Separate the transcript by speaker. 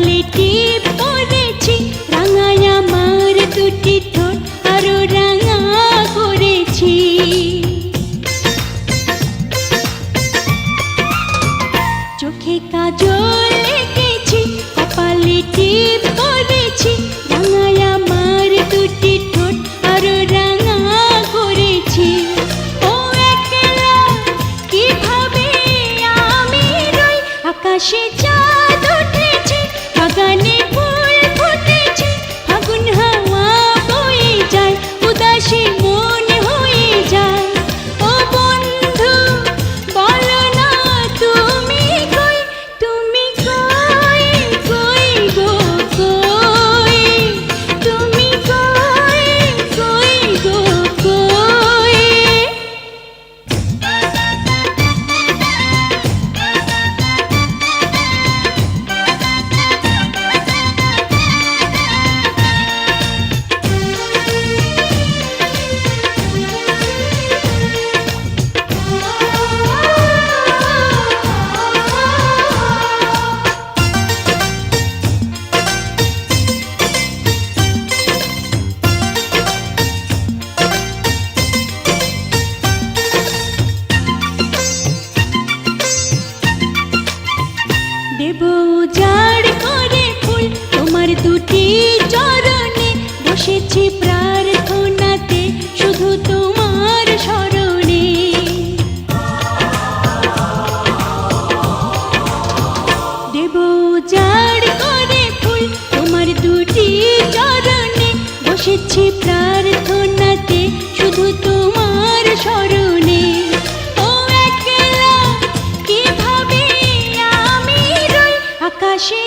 Speaker 1: কপালে টিপ পরেছি, রাঙায় আমার দুটি ঠোঁট আরো রাঙা করেছি। চোখে কাজল এঁকেছি, কপালে টিপ পরেছি, রাঙায় আমার দুটি ঠোঁট আরো রাঙা করেছি। ও একলা কিভাবে আমি রই, আকাশে চাঁদ উঠেছে, বাগানে ফুল ফুটেছে, ফাগুন হাওয়া বয়ে যায়, উদাসী মন হয়ে যায়। ও বন্ধু বলো না তুমি কই, তুমি কই, কই গো কই, তুমি কই, কই গো কই। দেব উজাড় করে ফুল তোমার দুটি চরণে, বসেছি প্রার্থনাতে শুধু তোমার স্মরণে। দেব উজাড় করে ফুল তোমার দুটি চরণে, বসেছি প্রার্থনাতে শুধু তোমার স্মরণে। ও একলা কিভাবে আমি রই, আকাশে